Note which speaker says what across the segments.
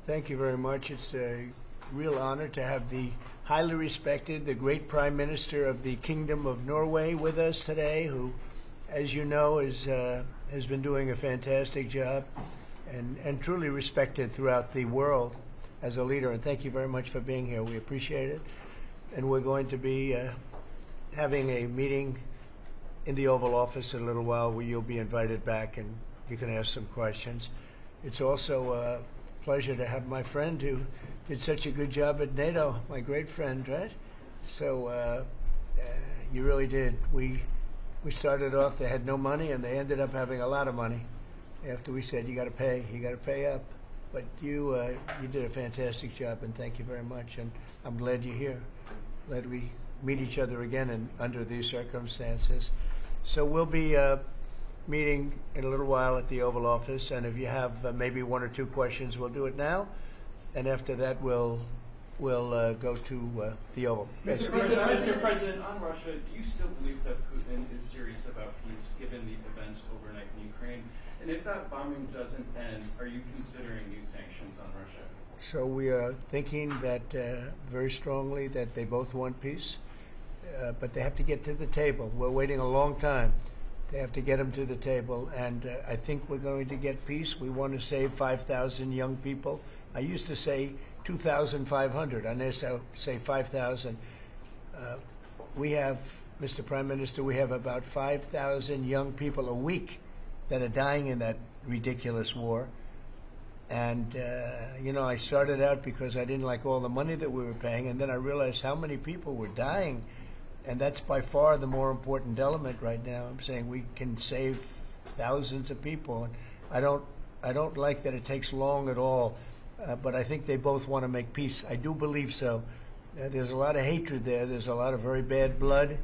Speaker 1: Thank you very much. It's a real honor to have the highly respected, the great Prime Minister of the Kingdom of Norway with us today, who, as you know, has been doing a fantastic job and truly respected throughout the world as a leader. And thank you very much for being here. We appreciate it. And we're going to be having a meeting in the Oval Office in a little while where you'll be invited back and you can ask some questions. It's also a pleasure to have my friend who did such a good job at NATO, my great friend, right? So you really did. We started off, they had no money, and they ended up having a lot of money after we said, you got to pay up. But you did a fantastic job, and thank you very much. And I'm glad you're here. Glad we meet each other again under these circumstances. So we'll be meeting in a little while at the Oval Office, and if you have maybe one or two questions, we'll do it now. And after that, we'll go to the Oval. Yes.
Speaker 2: Mr. President, on Russia, do you still believe that Putin is serious about peace, given the events overnight in Ukraine? And if that bombing doesn't end, are you considering new sanctions on Russia?
Speaker 1: So we are thinking that very strongly that they both want peace, but they have to get to the table. We're waiting a long time. They have to get them to the table, and I think we're going to get peace. We want to save 5,000 young people. I used to say 2,500. I now say 5,000. We have, Mr. Prime Minister, we have about 5,000 young people a week that are dying in that ridiculous war. And, you know, I started out because I didn't like all the money that we were paying, and then I realized how many people were dying. And that's by far the more important element right now. I'm saying we can save thousands of people. And I don't like that it takes long at all, but I think they both want to make peace. I do believe so. There's a lot of hatred there. There's a lot of very bad blood,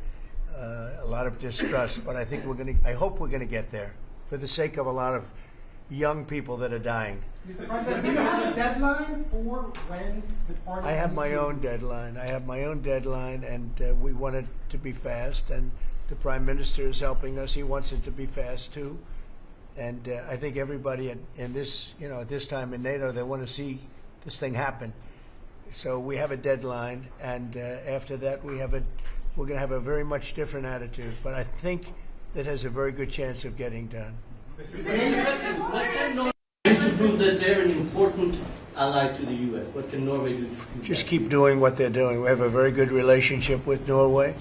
Speaker 1: a lot of distrust. But I think I hope we're going to get there for the sake of a lot of young people that are dying.
Speaker 3: Mr. President, do you have a deadline for when the party?
Speaker 1: I have my own deadline. And we want it to be fast. And the Prime Minister is helping us. He wants it to be fast too. And I think everybody in this, you know, at this time in NATO, they want to see this thing happen. So we have a deadline, and after that, we're going to have a very much different attitude. But I think that has a very good chance of getting done.
Speaker 4: Mr. President, what can Norway do to prove that they're an important ally to the U.S.? What can Norway do to prove
Speaker 1: Just
Speaker 4: that?
Speaker 1: keep doing what they're doing. We have a very good relationship with Norway.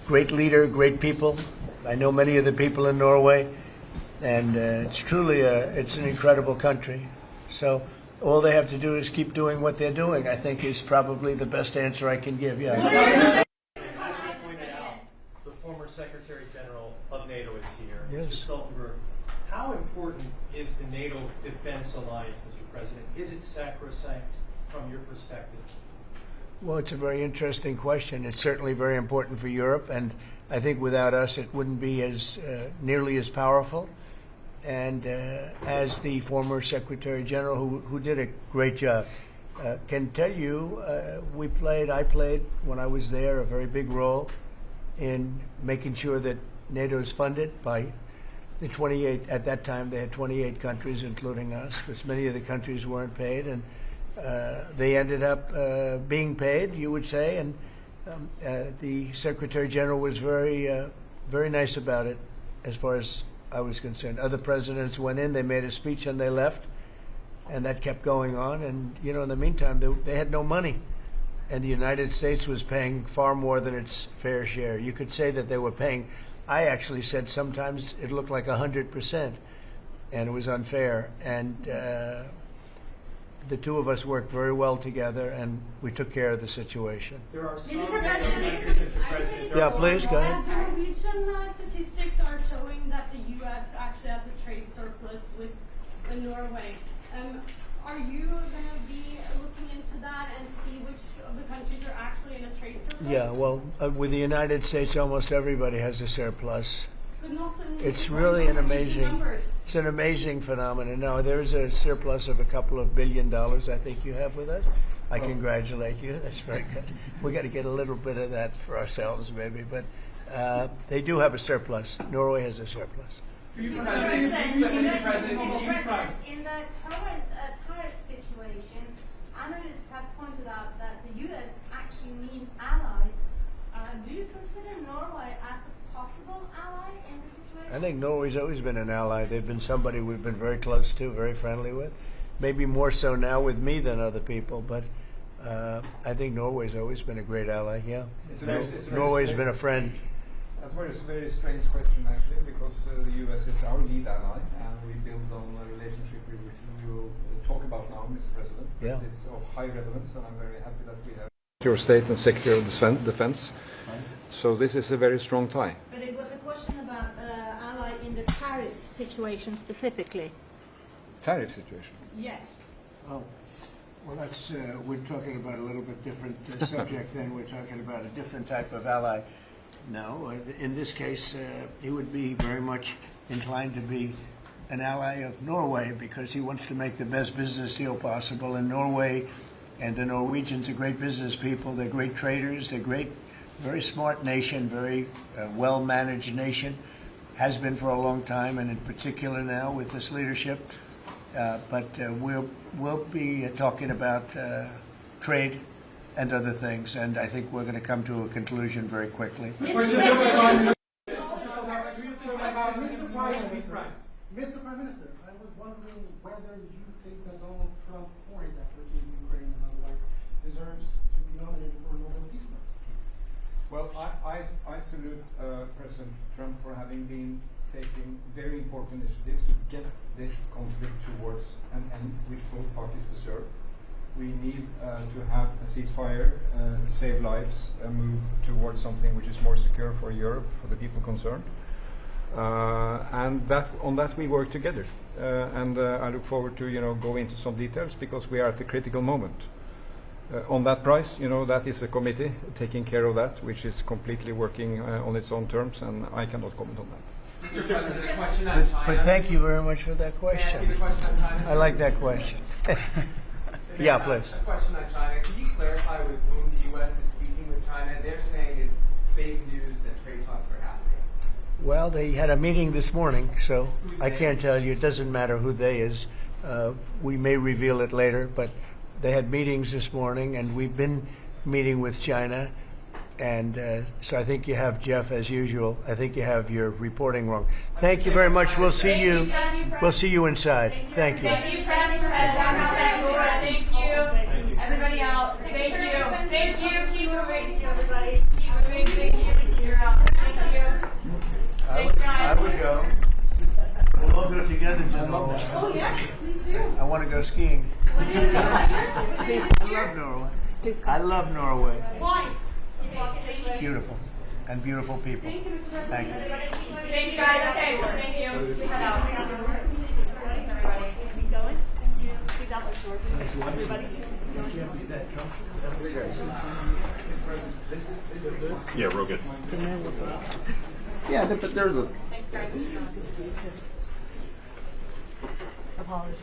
Speaker 1: Great leader, great people. I know many of the people in Norway, and it's truly it's an incredible country. So all they have to do is keep doing what they're doing, I think, is probably the best answer I can give. Yeah.
Speaker 5: As you pointed out, the former Secretary General of NATO is here,
Speaker 1: Yes.
Speaker 5: Mr. Stoltenberg. How important is the NATO defense alliance, Mr. President? Is it sacrosanct from your perspective?
Speaker 1: Well, it's a very interesting question. It's certainly very important for Europe, and I think without us it wouldn't be as nearly as powerful. And as the former Secretary General, who did a great job, can tell you, I played when I was there a very big role in making sure that NATO is funded by the 28. At that time, they had 28 countries, including us, because many of the countries weren't paid, and they ended up being paid, you would say. And the Secretary General was very, very nice about it, as far as I was concerned. Other presidents went in, they made a speech, and they left, and that kept going on. And you know, in the meantime, they had no money, and the United States was paying far more than its fair share. You could say that they were paying. I actually said sometimes it looked like 100%, and it was unfair. And the two of us worked very well together, and we took care of the situation.
Speaker 5: There are some
Speaker 6: Mr.
Speaker 5: President.
Speaker 1: Yeah, please, go ahead.
Speaker 6: The Norwegian statistics are showing that the U.S. actually has a trade surplus with Norway. Are you going to be looking into that and see which of the countries are actually in a trade surplus?
Speaker 1: Yeah, well, with the United States, almost everybody has a surplus.
Speaker 6: But not
Speaker 1: It's really an it's an amazing phenomenon. No, there's a surplus of a couple of $2 billion, I think you have with us. I congratulate you. That's very good. We got to get a little bit of that for ourselves, maybe. But they do have a surplus. Norway has a surplus.
Speaker 7: In the current tariff situation, situation. Analysts have pointed out that the US actually need allies. Do you consider Norway as a possible ally in the situation?
Speaker 1: I think Norway's always been an ally. They've been somebody we've been very close to, very friendly with. Maybe more so now with me than other people, but I think Norway's always been a great ally, yeah. Norway's been a friend.
Speaker 8: That's a very strange question, actually, because the US is our lead ally, and we build on a relationship which we will talk about now, Mr. President.
Speaker 1: Yeah.
Speaker 8: It's of high relevance, and I'm very happy that we have Secretary of State and Secretary of Defense. So this is a very strong tie.
Speaker 7: But it was a question about ally in the tariff situation specifically.
Speaker 8: Tariff situation.
Speaker 7: Yes.
Speaker 1: Oh, well, that's we're talking about a little bit different subject then. We're talking about a different type of ally. No, in this case, he would be very much inclined to be an ally of Norway because he wants to make the best business deal possible. And Norway and the Norwegians are great business people. They're great traders. They're great, very smart nation, very well-managed nation. Has been for a long time, and in particular now with this leadership. But we'll be talking about trade and other things, and I think we're going to come to a conclusion very quickly.
Speaker 3: Mr. Prime Minister, I was wondering whether you think that Donald Trump, for his effort in Ukraine and otherwise, deserves to be nominated for a Nobel Peace Prize.
Speaker 8: Well, I salute President Trump for having been taking very important initiatives to get this conflict towards an end which both parties deserve. We need to have a ceasefire, save lives, move towards something which is more secure for Europe, for the people concerned. And on that we work together. And I look forward to go into some details because we are at a critical moment. On that price, that is a committee taking care of that, which is completely working on its own terms, and I cannot comment on that.
Speaker 9: Mr. President, a question on China.
Speaker 1: But thank you very much for that question.
Speaker 9: May I ask you a question on China?
Speaker 1: I like that question. Yeah, please.
Speaker 9: A question on China. Can you clarify with whom the U.S. is speaking with China? They're saying it's fake news that trade talks are happening.
Speaker 1: Well, they had a meeting this morning, so I can't tell you. It doesn't matter who they is. We may reveal it later, but they had meetings this morning, and we've been meeting with China. And so I think you have, Jeff, as usual. I think you have your reporting wrong. Thank you very much. We'll see you. We'll see you inside. Thank you.
Speaker 10: Thank you, press for heads down out that door. Thank you. Everybody out. Thank you. Thank you. Keep moving. Thank you, everybody. Keep moving. Thank you. You're out. Thank you.
Speaker 1: I would go. We'll all go together, gentlemen.
Speaker 6: Oh, yes, please do.
Speaker 1: I want to go skiing. I love Norway. I love Norway.
Speaker 6: Why?
Speaker 1: It's beautiful. And beautiful people.
Speaker 6: Thank you, Mr. President.
Speaker 1: Thank you.
Speaker 10: Thanks, guys. Okay, well, thank you. Please head out. Everybody.
Speaker 6: Keep going. Thank you. Please out the door. Everybody.
Speaker 11: Yeah, real good.
Speaker 12: Yeah, but there's a.
Speaker 10: Thanks, guys.
Speaker 6: Apologies.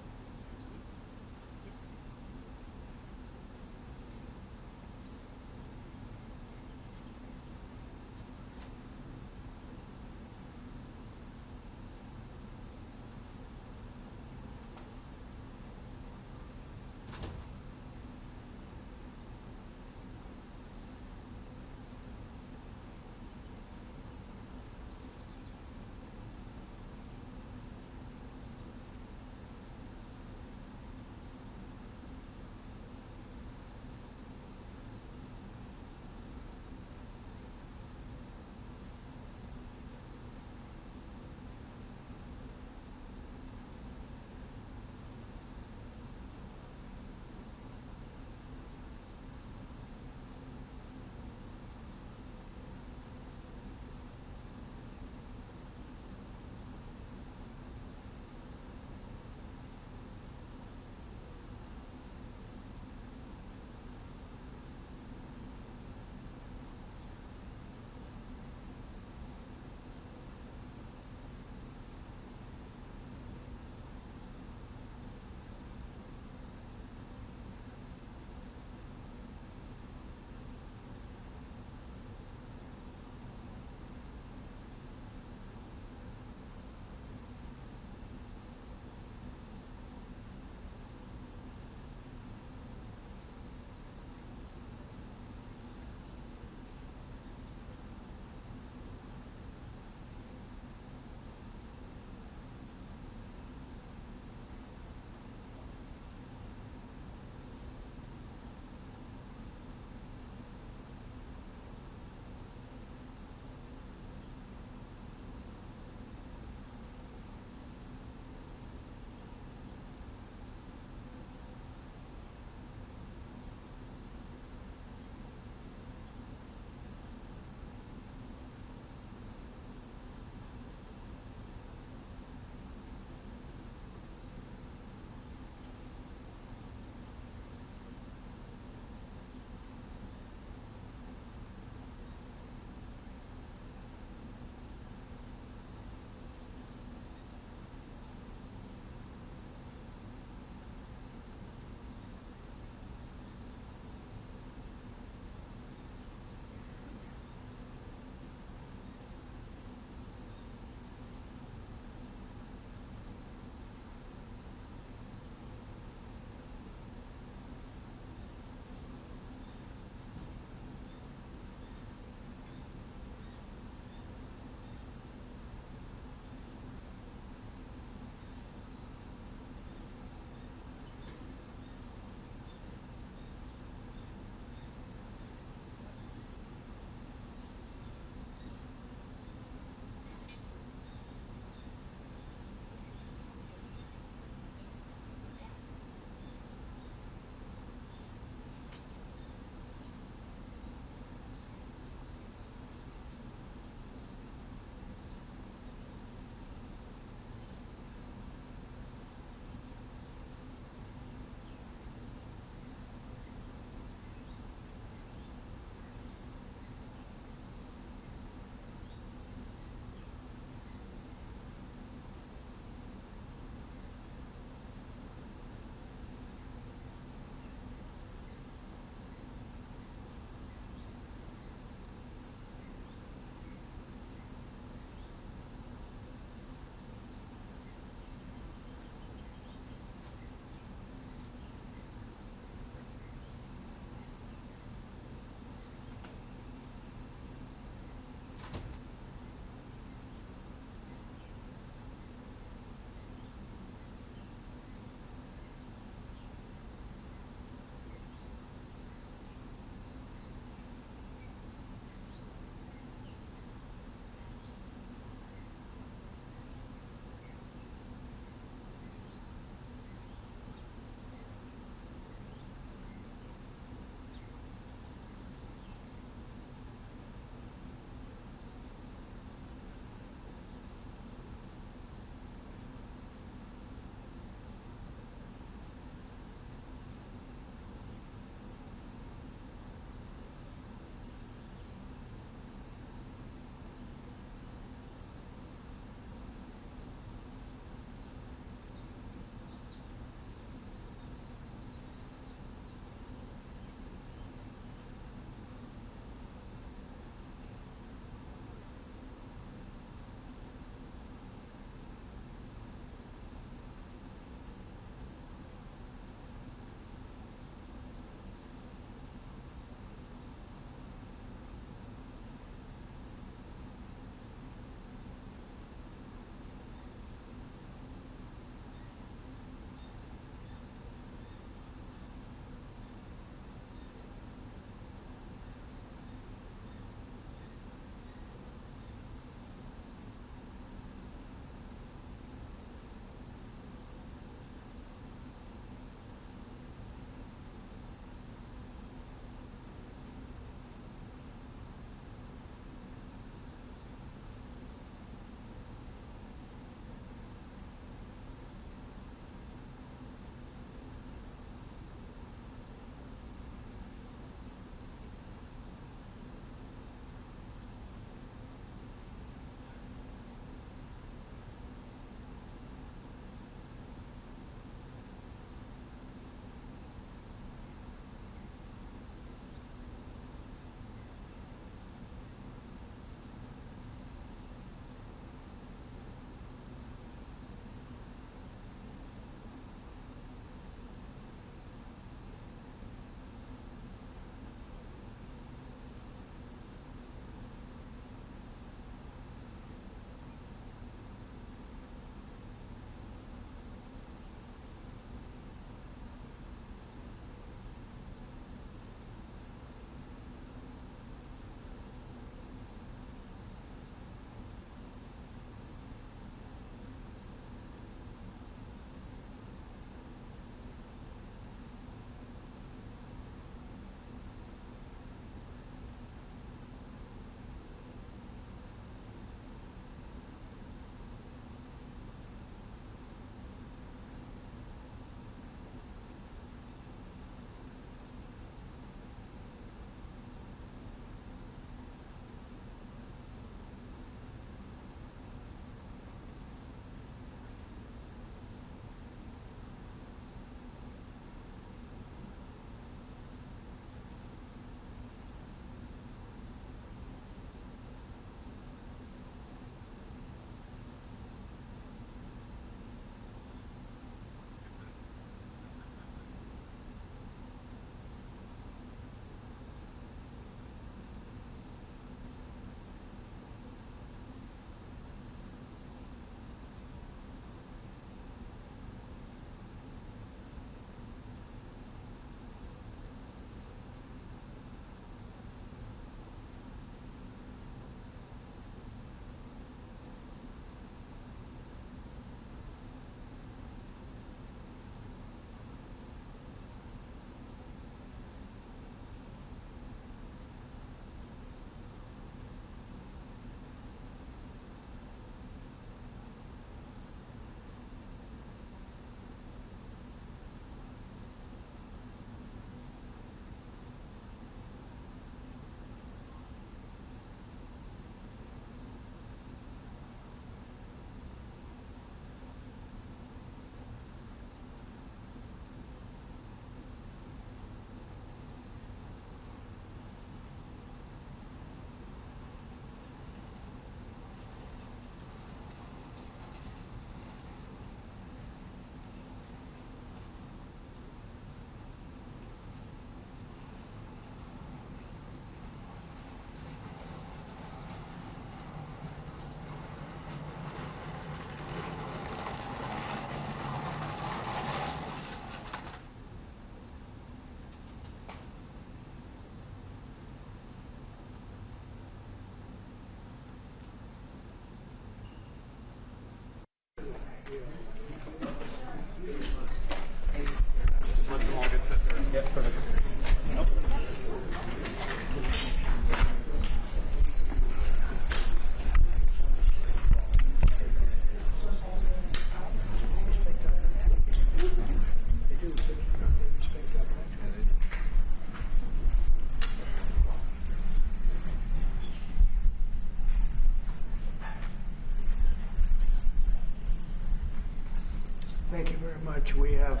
Speaker 1: Thank you very much. We have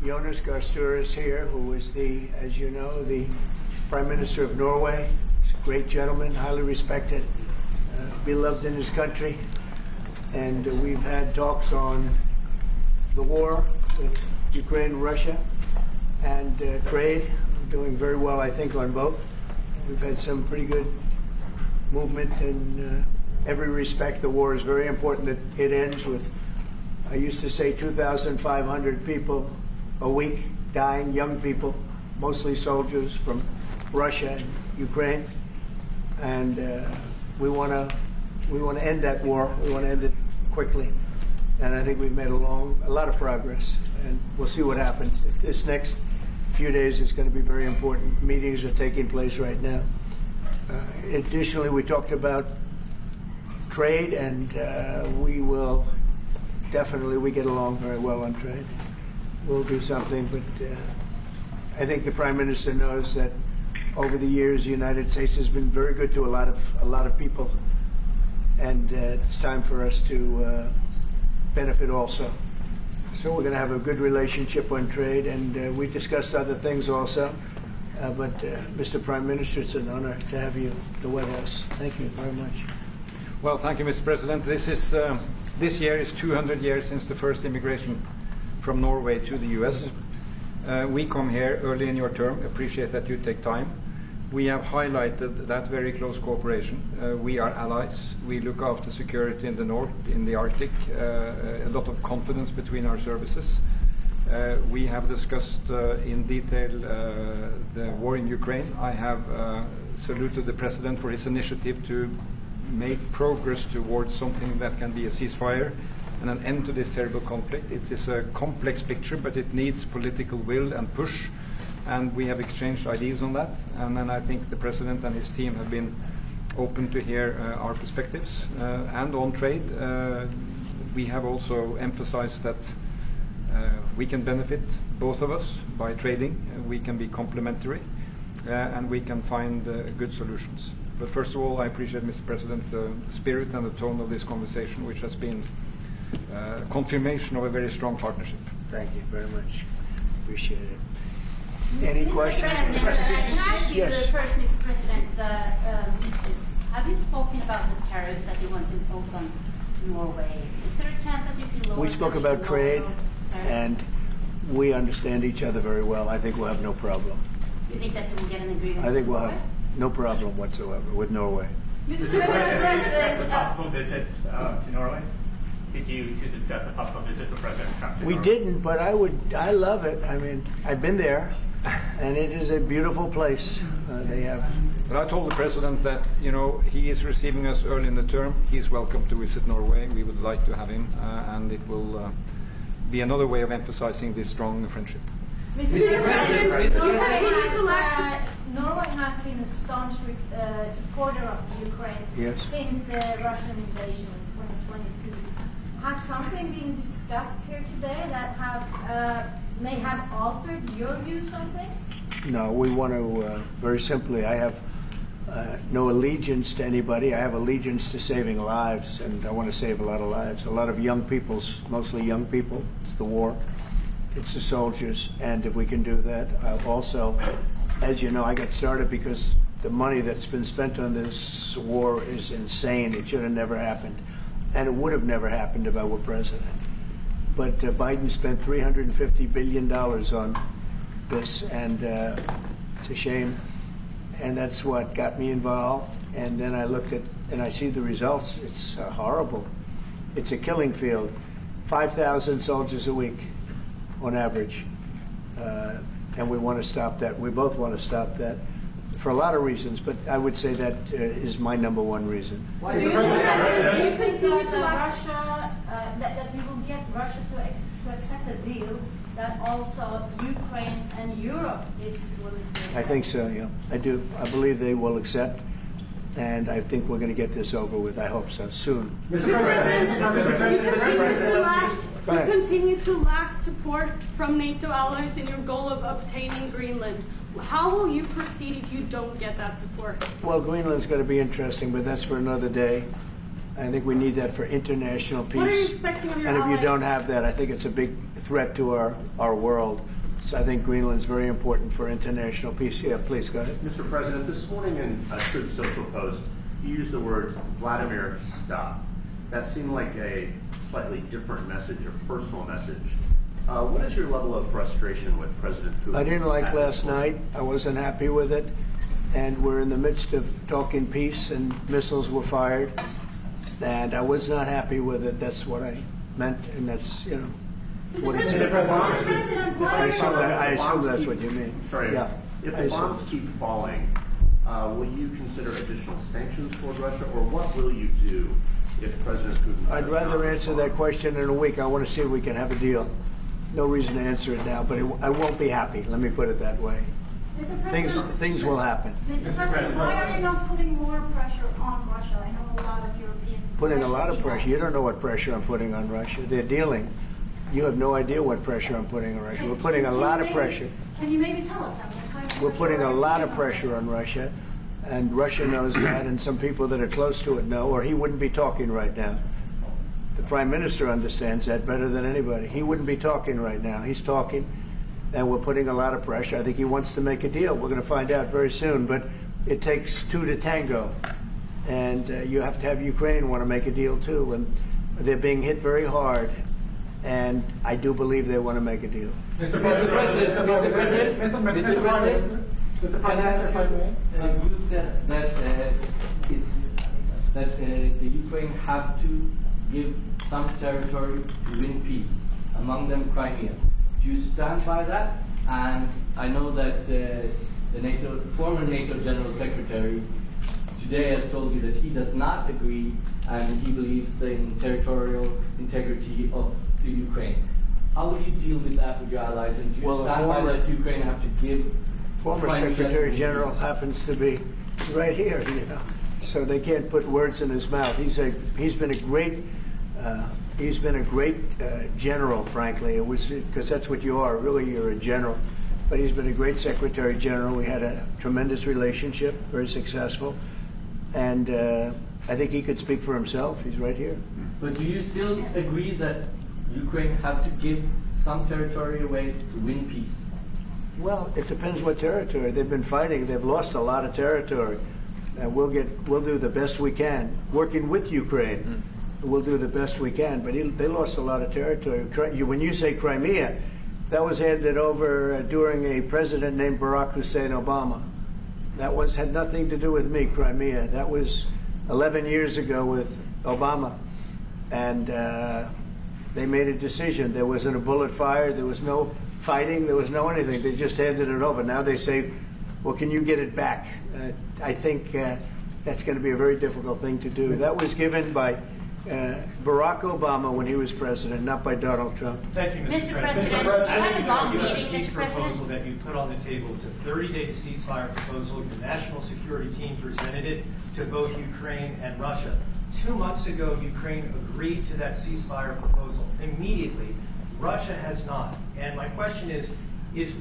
Speaker 1: Jonas Gahr Støre here, who is as you know, the Prime Minister of Norway. He's a great gentleman, highly respected, beloved in his country. And we've had talks on the war with Ukraine and Russia and trade. We're doing very well, I think, on both. We've had some pretty good movement in every respect. The war is very important that it ends with, I used to say, 2,500 people a week dying, young people, mostly soldiers from Russia and Ukraine. And we want to end that war. We want to end it quickly. And I think we've made a lot of progress. And we'll see what happens. This next few days is going to be very important. Meetings are taking place right now. Additionally, we talked about trade, and we get along very well on trade. We'll do something, but I think the Prime Minister knows that over the years the United States has been very good to a lot of people, and it's time for us to benefit also. So we're going to have a good relationship on trade, and we discussed other things also. But Mr. Prime Minister, it's an honor to have you at the White House. Thank you very much.
Speaker 8: Well, thank you, Mr. President. This year is 200 years since the first immigration from Norway to the U.S. We come here early in your term. Appreciate that you take time. We have highlighted that very close cooperation. We are allies. We look after security in the north, in the Arctic. A lot of confidence between our services. We have discussed in detail the war in Ukraine. I have saluted the President for his initiative to make progress towards something that can be a ceasefire and an end to this terrible conflict. It is a complex picture, but it needs political will and push, and we have exchanged ideas on that. And then I think the President and his team have been open to hear our perspectives. And on trade, we have also emphasized that we can benefit, both of us, by trading. We can be complementary, and we can find good solutions. But first of all, I appreciate, Mr. President, the spirit and the tone of this conversation, which has been confirmation of a very strong partnership.
Speaker 1: Thank you very much. Appreciate it. Any questions?
Speaker 11: Can I ask you
Speaker 1: Yes.
Speaker 11: first, Mr. President, have you spoken about the tariffs that you want to impose on Norway? Is there a chance that you can lower
Speaker 1: We spoke
Speaker 11: them,
Speaker 1: about trade,
Speaker 11: those tariffs?
Speaker 1: and we understand each other very well. I think we'll have no problem.
Speaker 11: You think that you will get an agreement?
Speaker 1: I think we'll
Speaker 11: with
Speaker 1: have no problem whatsoever with Norway.
Speaker 13: Did you discuss a possible visit to Norway? Did you discuss a possible visit for President Trump to
Speaker 1: We
Speaker 13: Norway?
Speaker 1: didn't, but I love it. I mean, I've been there, and it is a beautiful place. They have.
Speaker 8: But I told the President that, you know, he is receiving us early in the term. He's welcome to visit Norway. We would like to have him, and it will be another way of emphasizing this strong friendship.
Speaker 11: Mr. President, Norway has been a staunch supporter of Ukraine since the Russian invasion in 2022. Has something been discussed here today that may have altered your views on things?
Speaker 1: No, we want to, very simply, I have no allegiance to anybody. I have allegiance to saving lives, and I want to save a lot of lives. A lot of young people, mostly young people. It's the war. It's the soldiers, and if we can do that, also, as you know, I got started because the money that's been spent on this war is insane. It should have never happened, and it would have never happened if I were president. But Biden spent $350 billion on this, and it's a shame, and that's what got me involved. And then I looked at, and I see the results. It's horrible. It's a killing field. 5,000 soldiers a week on average, and we want to stop that. We both want to stop that for a lot of reasons, but I would say that is my number one reason.
Speaker 11: Do you think that you will get Russia to accept a deal that also Ukraine and Europe is willing to?
Speaker 1: I think so, yeah. I do. I believe they will accept, and I think we're going to get this over with. I hope so, soon.
Speaker 6: You continue to lack support from NATO allies in your goal of obtaining Greenland. How will you proceed if you don't get that support?
Speaker 1: Well, Greenland's going to be interesting, but that's for another day. I think we need that for international peace.
Speaker 6: What are you expecting of your
Speaker 1: And if you
Speaker 6: allies?
Speaker 1: don't have that, I think it's a big threat to our world. So I think Greenland's very important for international peace. Yeah, please, go ahead.
Speaker 14: Mr. President, this morning in a Truth Social post, you used the words, Vladimir, stop. That seemed like a slightly different message, a personal message. What is your level of frustration with President Putin?
Speaker 1: I didn't like last night. I wasn't happy with it. And we're in the midst of talking peace, and missiles were fired. And I was not happy with it. That's what I meant, and that's, you know, what he said. I assume that's what you mean.
Speaker 14: Sorry.
Speaker 1: Yeah.
Speaker 14: If the bombs keep falling, will you consider additional sanctions toward Russia, or what will you do if President Putin...
Speaker 1: I'd rather answer that question in a week. I want to see if we can have a deal. No reason to answer it now, but I won't be happy. Let me put it that way. Things will happen.
Speaker 11: Mr. President, why are you not putting more pressure on Russia? I know a lot of Europeans...
Speaker 1: Putting a lot of pressure. You don't know what pressure I'm putting on Russia. They're dealing. You have no idea what pressure I'm putting on Russia. We're putting a lot of pressure.
Speaker 11: Can you maybe tell us that?
Speaker 1: We're putting a lot of pressure on Russia, and Russia knows that, and some people that are close to it know, or he wouldn't be talking right now. The Prime Minister understands that better than anybody. He wouldn't be talking right now. He's talking, and we're putting a lot of pressure. I think he wants to make a deal. We're going to find out very soon, but it takes two to tango, and you have to have Ukraine want to make a deal too, and they're being hit very hard, and I do believe they want to make a deal.
Speaker 3: Mr. President,
Speaker 4: You said that the Ukraine have to give some territory to win peace, among them Crimea. Do you stand by that? And I know that the former NATO General Secretary today has told you that he does not agree, and he believes in territorial integrity of the Ukraine. How will you deal with that with your allies? And do you stand by that Ukraine have to give?
Speaker 1: Former Secretary General happens to be right here, you know, so they can't put words in his mouth. He's been a great general, frankly. It was because that's what you are. Really, you're a general. But he's been a great Secretary General. We had a tremendous relationship, very successful, and I think he could speak for himself. He's right here.
Speaker 4: But do you still agree that Ukraine have to give some territory away to win peace?
Speaker 1: Well, it depends what territory. They've been fighting. They've lost a lot of territory. We'll do the best we can, working with Ukraine. We'll do the best we can. But they lost a lot of territory. When you say Crimea, that was handed over during a president named Barack Hussein Obama. That had nothing to do with me, Crimea. That was 11 years ago with Obama. And they made a decision. There wasn't a bullet fired. There was no fighting. There was no anything. They just handed it over. Now they say, well, can you get it back? I think that's going to be a very difficult thing to do. That was given by Barack Obama when he was president, not by Donald Trump.
Speaker 5: Thank you, Mr. President. Mr. Proposal that you put on the table, it's a 30-day ceasefire proposal. The national security team presented it to both Ukraine and Russia. 2 months ago, Ukraine agreed to that ceasefire proposal immediately. Russia has not. And my question is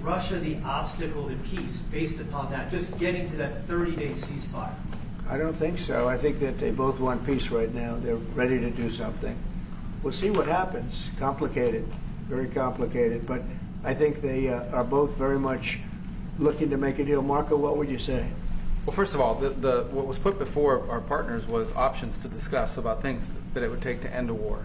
Speaker 5: Russia the obstacle to peace based upon that, just getting to that 30-day ceasefire?
Speaker 1: I don't think so. I think that they both want peace right now. They're ready to do something. We'll see what happens. Complicated, very complicated. But I think they are both very much looking to make a deal. Marco, what would you say?
Speaker 15: Well, first of all, what was put before our partners was options to discuss about things that it would take to end a war.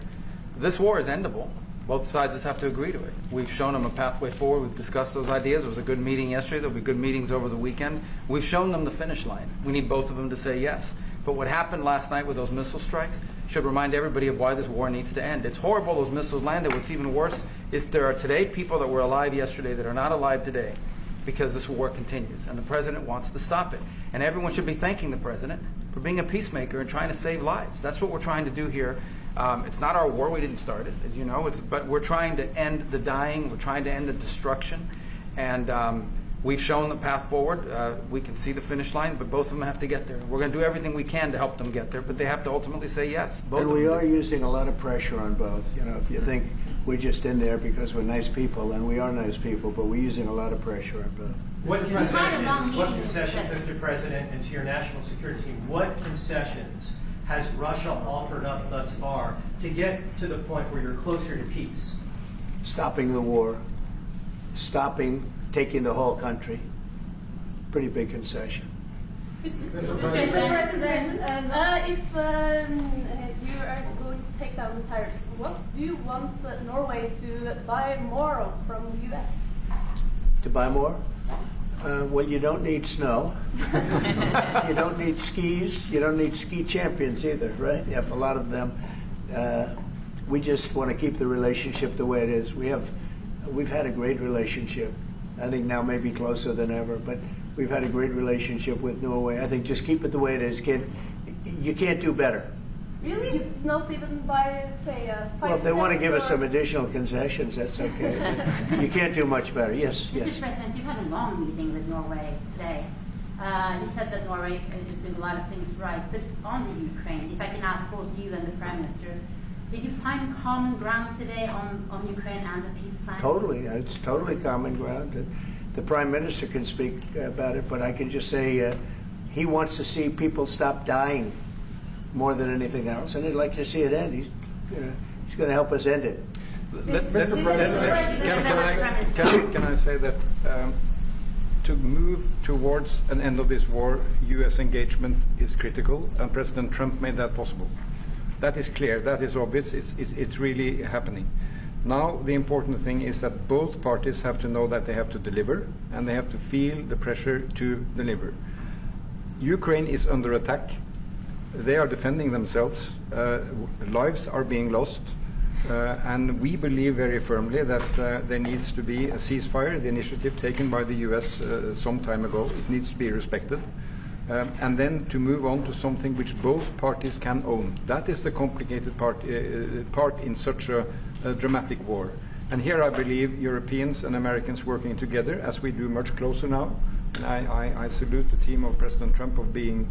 Speaker 15: This war is endable. Both sides just have to agree to it. We've shown them a pathway forward. We've discussed those ideas. It was a good meeting yesterday. There'll be good meetings over the weekend. We've shown them the finish line. We need both of them to say yes. But what happened last night with those missile strikes should remind everybody of why this war needs to end. It's horrible those missiles landed. What's even worse is there are today people that were alive yesterday that are not alive today because this war continues, and the president wants to stop it. And everyone should be thanking the president for being a peacemaker and trying to save lives. That's what we're trying to do here. It's not our war. We didn't start it, as you know. But we're trying to end the dying. We're trying to end the destruction. And we've shown the path forward. We can see the finish line, but both of them have to get there. We're going to do everything we can to help them get there, but they have to ultimately say yes. Both
Speaker 1: and we are using a lot of pressure on both. You know, if you think we're just in there because we're nice people, and we are nice people, but we're using a lot of pressure on both.
Speaker 5: What concessions, Mr. President, and to your national security team, what concessions has Russia offered up thus far to get to the point where you're closer to peace?
Speaker 1: Stopping the war, taking the whole country. Pretty big concession.
Speaker 6: Mr. President, if you are going to take down the tariffs, what do you want Norway to buy more of from the U.S.?
Speaker 1: To buy more? Well, you don't need snow. You don't need skis. You don't need ski champions either, right? You have a lot of them. We just want to keep the relationship the way it is. We've had a great relationship. I think now maybe closer than ever, but we've had a great relationship with Norway. I think just keep it the way it is. You can't do better.
Speaker 6: Really? Not even by, say,
Speaker 1: well, if they want to give us some additional concessions, that's okay. You can't do much better. Yes,
Speaker 16: Mr.
Speaker 1: yes.
Speaker 16: President, you had a long meeting with Norway today. You said that Norway is doing a lot of things right, but on the Ukraine, if I can ask both you and the Prime Minister, did you find common ground today on Ukraine and the peace plan?
Speaker 1: Totally. It's totally common ground. The Prime Minister can speak about it, but I can just say he wants to see people stop dying more than anything else, and he'd like to see it end. He's going to help us end it.
Speaker 15: Mr. President, can I say that to move towards an end of this war, U.S. engagement is critical, and President Trump made that possible. That is clear. That is obvious. It's really happening. Now, the important thing is that both parties have to know that they have to deliver, and they have to feel the pressure to deliver. Ukraine is under attack. They are defending themselves. Lives are being lost. And we believe very firmly that there needs to be a ceasefire, the initiative taken by the U.S. Some time ago. It needs to be respected. And then to move on to something which both parties can own. That is the complicated part in such a dramatic war. And here I believe Europeans and Americans working together, as we do much closer now. And I salute the team of President Trump of being,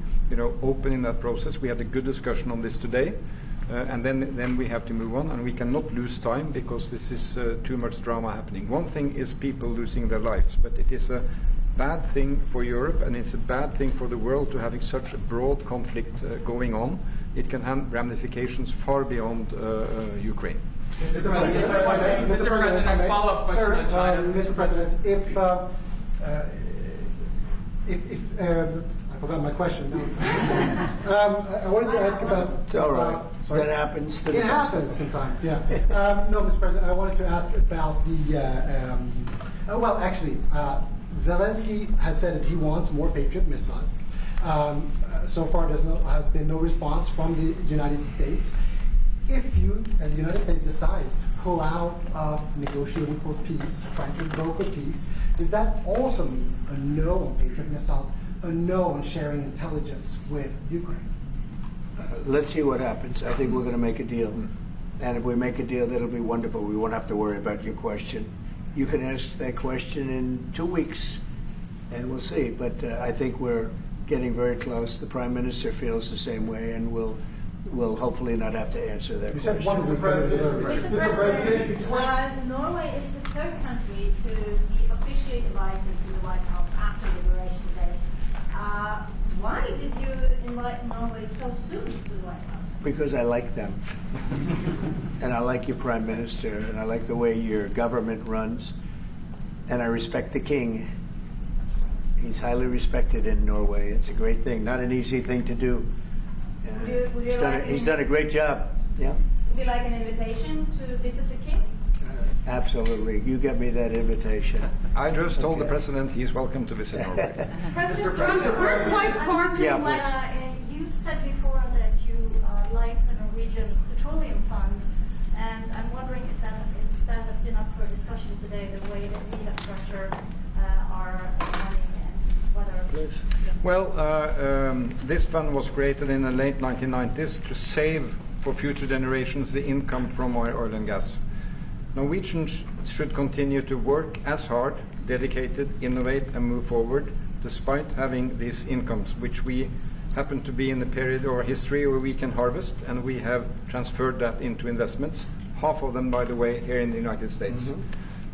Speaker 15: open in that process. We had a good discussion on this today, and then we have to move on, and we cannot lose time because this is too much drama happening. One thing is people losing their lives, but it is a bad thing for Europe, and it's a bad thing for the world to having such a broad conflict going on. It can have ramifications far beyond Ukraine.
Speaker 3: Mr. President,
Speaker 9: follow-up question on China.
Speaker 3: Mr. President, I forgot my question. I wanted to ask about.
Speaker 1: It's all right. That happens to the
Speaker 3: It happens sometimes, yeah. No, Mr. President, I wanted to ask about the. Zelensky has said that he wants more Patriot missiles. So far, has been no response from the United States. If you and the United States decides to pull out of negotiating for peace, trying to broker peace, does that also mean a no on Patriot missiles, a no on sharing intelligence with Ukraine?
Speaker 1: Let's see what happens. I think we're going to make a deal. And if we make a deal, that'll be wonderful. We won't have to worry about your question. You can ask that question in 2 weeks, and we'll see. But I think we're getting very close. The Prime Minister feels the same way, and we'll hopefully not have to answer that question.
Speaker 3: Mr.
Speaker 11: President, Norway is the third country to be officially invited to the White House after Liberation Day. Why did you invite Norway so soon to the White House?
Speaker 1: Because I like them. And I like your Prime Minister, and I like the way your government runs. And I respect the King. He's highly respected in Norway. It's a great thing. Not an easy thing to do. He's done a great job. Yeah.
Speaker 11: Would you like an invitation to visit the King?
Speaker 1: Absolutely. You get me that invitation.
Speaker 15: I just told the President he's welcome to visit Norway.
Speaker 6: President Trump, first like party, you said before that you like the Norwegian Petroleum Fund, and I'm wondering if that has been up for discussion today, the way that the infrastructure are running and whether.
Speaker 15: Well, this fund was created in the late 1990s to save for future generations the income from oil and gas. Norwegians should continue to work as hard, dedicated, innovate and move forward despite having these incomes, which we happen to be in the period of our history where we can harvest, and we have transferred that into investments, half of them, by the way, here in the United States. Mm-hmm.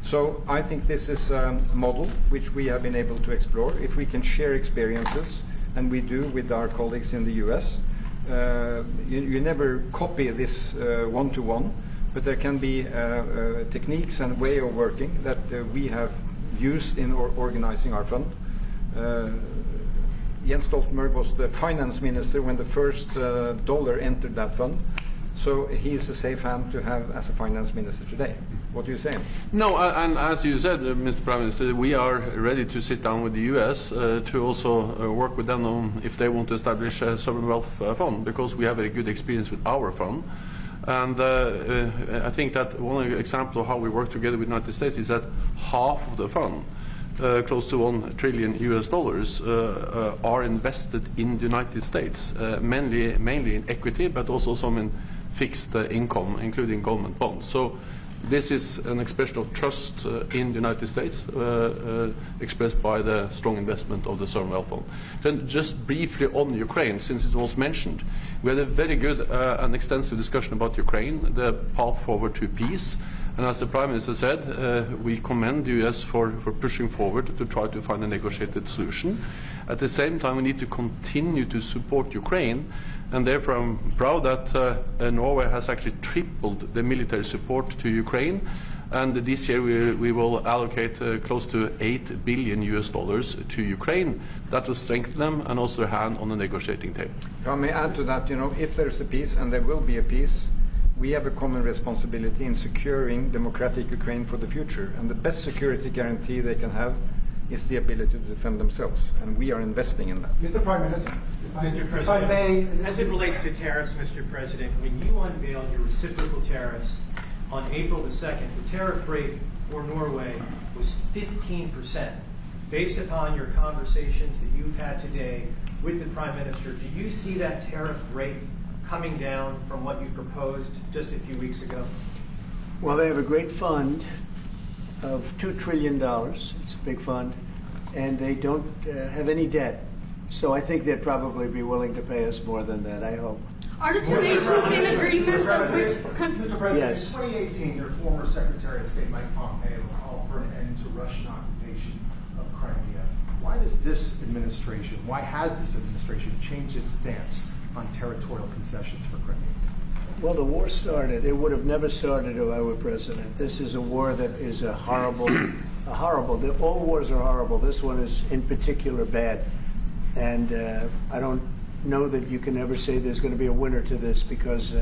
Speaker 15: So I think this is a model which we have been able to explore. If we can share experiences, and we do with our colleagues in the US,
Speaker 17: you never copy this one-to-one, but there can be techniques and way of working that we have used in organizing our fund. Jens Stoltenberg was the finance minister when the first dollar entered that fund. So he is a safe hand to have as a finance minister today. What do you say?
Speaker 18: No, and as you said, Mr. Prime Minister, we are ready to sit down with the US to also work with them on if they want to establish a sovereign wealth fund, because we have a good experience with our fund. And I think that one example of how we work together with the United States is that half of the fund, close to $1 trillion are invested in the United States, mainly in equity, but also some in fixed income, including government bonds. So this is an expression of trust in the United States, expressed by the strong investment of the sovereign wealth fund. Then just briefly on Ukraine, since it was mentioned, we had a very good and extensive discussion about Ukraine, the path forward to peace. And as the Prime Minister said, we commend the US for pushing forward to try to find a negotiated solution. At the same time, we need to continue to support Ukraine, and therefore I'm proud that Norway has actually tripled the military support to Ukraine. And this year we will allocate close to $8 billion to Ukraine. That will strengthen them and also their hand on the negotiating table.
Speaker 17: I may add to that, if there's a peace, and there will be a peace, we have a common responsibility in securing democratic Ukraine for the future. And the best security guarantee they can have is the ability to defend themselves. And we are investing in that.
Speaker 3: Mr. Prime Minister.
Speaker 5: Mr. President, as it relates to tariffs, Mr. President, when you unveiled your reciprocal tariffs on April the 2nd, the tariff rate for Norway was 15%. Based upon your conversations that you've had today with the Prime Minister, do you see that tariff rate coming down from what you proposed just a few weeks ago?
Speaker 1: Well, they have a great fund of $2 trillion. It's a big fund, and they don't have any debt. So I think they'd probably be willing to pay us more than that, I hope.
Speaker 6: Are the two nations in agreement of which countries?
Speaker 19: Mr. President,
Speaker 1: Yes.
Speaker 19: in 2018, your former Secretary of State Mike Pompeo called for an end to Russian occupation of Crimea. Why has this administration changed its stance on territorial concessions for Crimea?
Speaker 1: Well, the war started. It would have never started if I were president. This is a war that is horrible. All wars are horrible. This one is in particular bad. And I don't know that you can ever say there's going to be a winner to this, because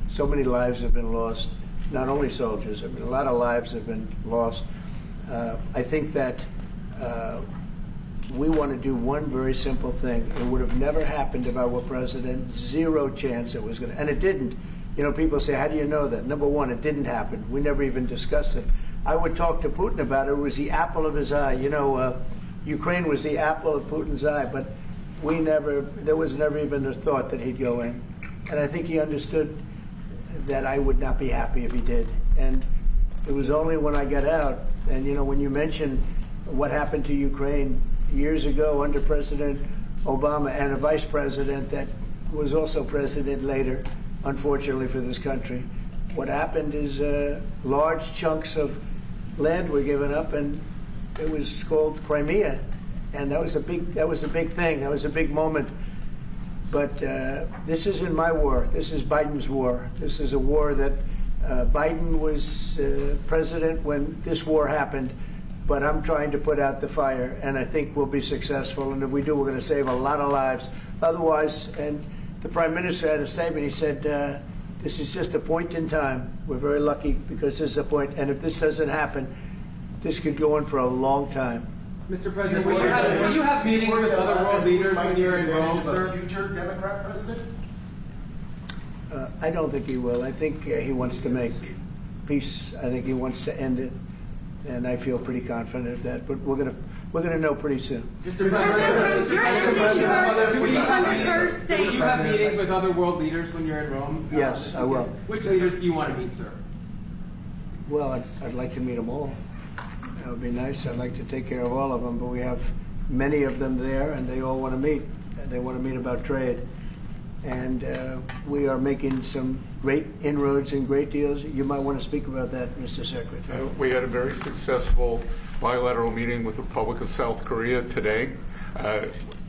Speaker 1: so many lives have been lost, not only soldiers. I mean, a lot of lives have been lost. I think that we want to do one very simple thing. It would have never happened if I were president. Zero chance it was going to. And it didn't. People say, how do you know that? Number one, it didn't happen. We never even discussed it. I would talk to Putin about it. It was the apple of his eye. Ukraine was the apple of Putin's eye, but there was never even a thought that he'd go in. And I think he understood that I would not be happy if he did. And it was only when I got out, and when you mention what happened to Ukraine years ago under President Obama and a vice president that was also president later, unfortunately for this country, what happened is large chunks of land were given up, and it was called Crimea, and that was a big thing. That was a big moment. But this isn't my war. This is Biden's war. This is a war that Biden was president when this war happened. But I'm trying to put out the fire, and I think we'll be successful. And if we do, we're going to save a lot of lives. Otherwise, and the Prime Minister had a statement. He said, "This is just a point in time. We're very lucky because this is a point. And if this doesn't happen, this could go on for a long time."
Speaker 9: Mr. President, will you have meetings with other world leaders when you're in Rome, sir?
Speaker 19: Future Democrat president?
Speaker 1: I don't think he will. I think he wants to make peace. I think he wants to end it, and I feel pretty confident of that. But we're gonna know pretty soon.
Speaker 9: Mr. President, will you have meetings with other world leaders when you're in Rome?
Speaker 1: Yes, I will.
Speaker 9: Which leaders do you want to meet, sir?
Speaker 1: Well, I'd like to meet them all. That would be nice. I'd like to take care of all of them, but we have many of them there, and they all want to meet. They want to meet about trade. And we are making some great inroads and great deals. You might want to speak about that, Mr. Secretary.
Speaker 20: We had a very successful bilateral meeting with the Republic of South Korea today.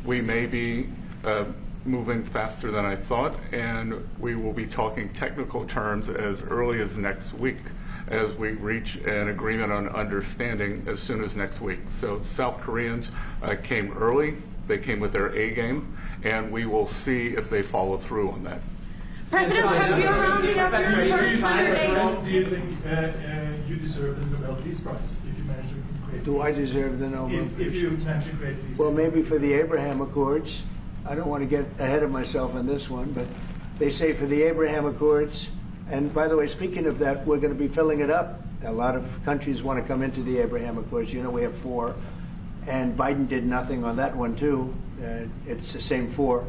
Speaker 20: We may be moving faster than I thought, and we will be talking technical terms as early as next week as we reach an agreement on understanding as soon as next week. So South Koreans came early, they came with their A game, and we will see if they follow through on that.
Speaker 10: President Trump, you're rounding up your first
Speaker 21: President, do you think you deserve the Nobel Peace Prize if you manage to create
Speaker 1: Do
Speaker 21: peace?
Speaker 1: I deserve the Nobel Peace?
Speaker 21: If you manage to create peace.
Speaker 1: Well, maybe for the Abraham Accords. I don't want to get ahead of myself on this one, but they say for the Abraham Accords, and by the way, speaking of that, we're going to be filling it up. A lot of countries want to come into the Abraham Accords. You know, we have 4, and Biden did nothing on that one, too. It's the same 4.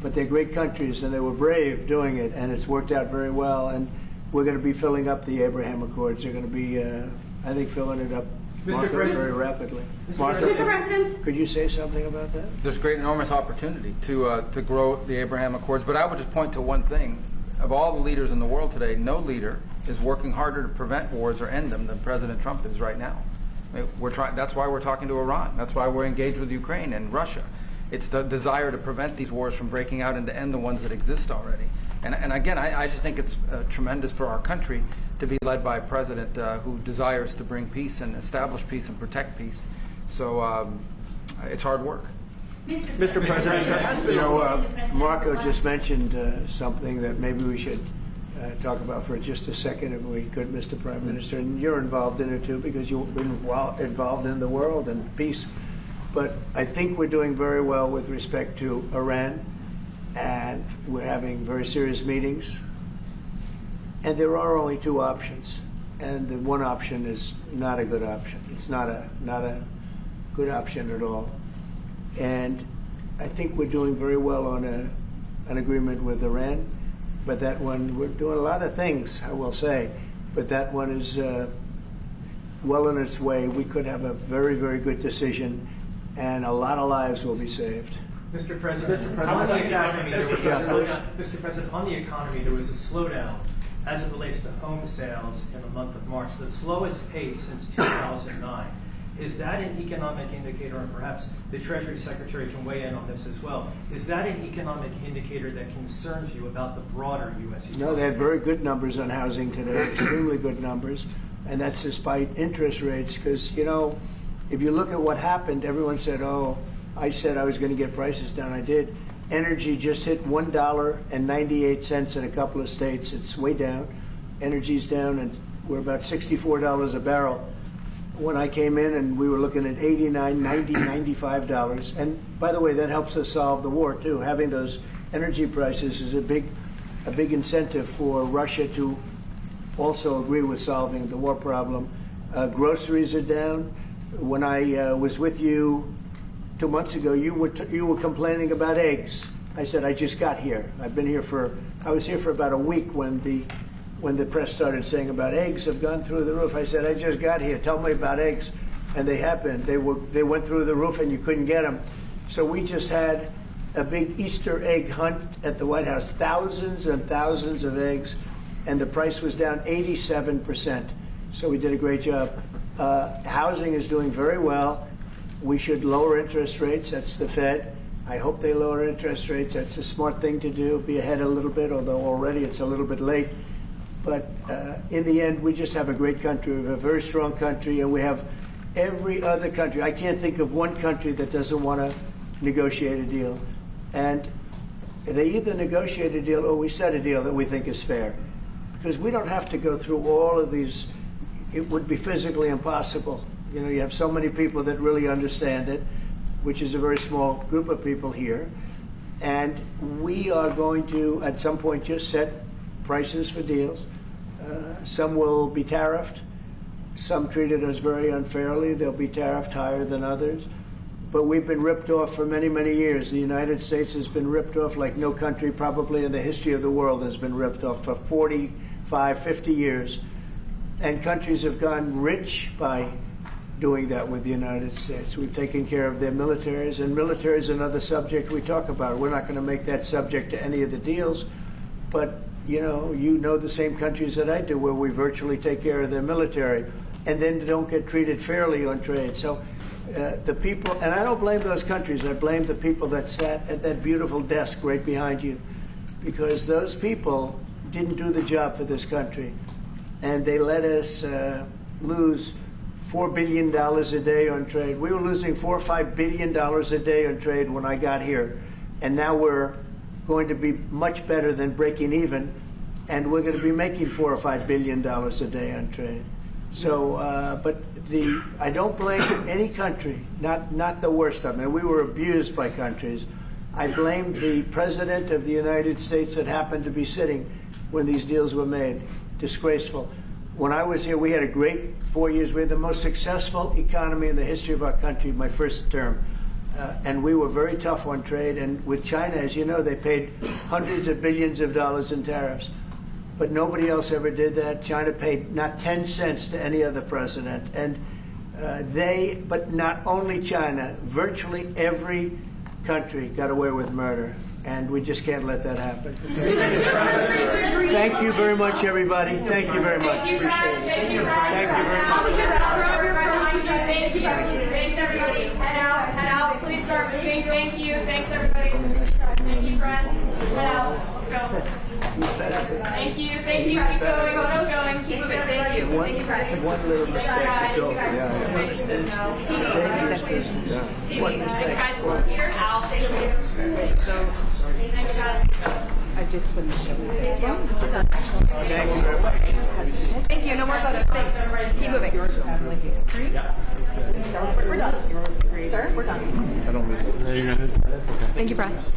Speaker 1: But they're great countries, and they were brave doing it, and it's worked out very well. And we're going to be filling up the Abraham Accords. They're going to be, I think, filling it up very rapidly.
Speaker 10: Mr. President,
Speaker 1: could you say something about that?
Speaker 15: There's great, enormous opportunity to grow the Abraham Accords. But I would just point to one thing. Of all the leaders in the world today, no leader is working harder to prevent wars or end them than President Trump is right now. I mean, that's why we're talking to Iran. That's why we're engaged with Ukraine and Russia. It's the desire to prevent these wars from breaking out and to end the ones that exist already. And again, I just think it's tremendous for our country to be led by a president who desires to bring peace and establish peace and protect peace. So it's hard work.
Speaker 1: Mr. President, you know, Marco just mentioned something that maybe we should talk about for just a second, if we could, Mr. Prime Minister. And you're involved in it, too, because you've been involved in the world and peace. But I think we're doing very well with respect to Iran, and we're having very serious meetings. And there are only 2 options, and the one option is not a good option. It's not a good option at all. And I think we're doing very well on an agreement with Iran, but that one, we're doing a lot of things, I will say, but that one is well on its way. We could have a very, very good decision, and a lot of lives will be saved.
Speaker 5: Mr. President, on the economy, there was a slowdown. Mr. President, on the economy, there was a slowdown as it relates to home sales in the month of March, the slowest pace since 2009. Is that an economic indicator, and perhaps the Treasury Secretary can weigh in on this as well, is that an economic indicator that concerns you about the broader U.S. economy?
Speaker 1: No, they had very good numbers on housing today, extremely good numbers, and that's despite interest rates, because, you know, if you look at what happened, everyone said, oh, I said I was going to get prices down. I did. Energy just hit $1.98 in a couple of states. It's way down. Energy's down, and we're about $64 a barrel. When I came in, and we were looking at $89, $90, $95. And by the way, that helps us solve the war too. Having those energy prices is a big incentive for Russia to also agree with solving the war problem. Groceries are down. When I was with you 2 months ago, you were complaining about eggs. I said, I just got here. I was here for about a week when the press started saying about eggs have gone through the roof. I said, I just got here. Tell me about eggs. And they happened. They went through the roof, and you couldn't get them. So we just had a big Easter egg hunt at the White House. Thousands and thousands of eggs, and the price was down 87%. So we did a great job. Housing is doing very well. We should lower interest rates. That's the Fed. I hope they lower interest rates. That's a smart thing to do. Be ahead a little bit, although already it's a little bit late. But in the end, we just have a great country. We have a very strong country, and we have every other country. I can't think of one country that doesn't want to negotiate a deal. And they either negotiate a deal or we set a deal that we think is fair. Because we don't have to go through all of these. It would be physically impossible. You know, you have so many people that really understand it, which is a very small group of people here. And we are going to, at some point, just set prices for deals. Some will be tariffed. Some treated us very unfairly. They'll be tariffed higher than others. But we've been ripped off for many, many years. The United States has been ripped off like no country probably in the history of the world has been ripped off for 45, 50 years. And countries have gone rich by doing that with the United States. We've taken care of their militaries, and military is another subject we talk about. We're not going to make that subject to any of the deals, but you know the same countries that I do where we virtually take care of their military and then don't get treated fairly on trade. So The people, and I don't blame those countries, I blame the people that sat at that beautiful desk right behind you, because those people didn't do the job for this country, and they let us lose $4 billion a day on trade. We were losing $4 or $5 billion a day on trade when I got here, and now we're going to be much better than breaking even, and we're going to be making $4 or $5 billion a day on trade. So, but I don't blame any country, not the worst of them. We were abused by countries. I blame the President of the United States that happened to be sitting when these deals were made. Disgraceful. When I was here, we had a great 4 years. We had the most successful economy in the history of our country, my first term. And we were very tough on trade. And with China, as you know, they paid hundreds of billions of dollars in tariffs. But nobody else ever did that. China paid not 10 cents to any other president. And but not only China, virtually every country got away with murder. And we just can't let that happen. Thank you very much, everybody. Thank you very much. Appreciate it. Thank you very much.
Speaker 10: Thank you. Thanks, everybody. Head out. Please start with me. Thank you. Thanks, everybody. Thank you, press. Head out. Let's go. Thank you. Keep going. Keep moving. Thank you. Thank you, press.
Speaker 1: One little mistake. So, one mistake.
Speaker 10: Here, out. Thank you.
Speaker 1: So,
Speaker 10: thanks, guys.
Speaker 2: I just wouldn't show you.
Speaker 10: Thank you.
Speaker 1: Thank you very much.
Speaker 2: Thank you. No more photos. Thanks. Keep moving. We're done. Sir, we're done.
Speaker 18: I don't.
Speaker 2: Thank you, press.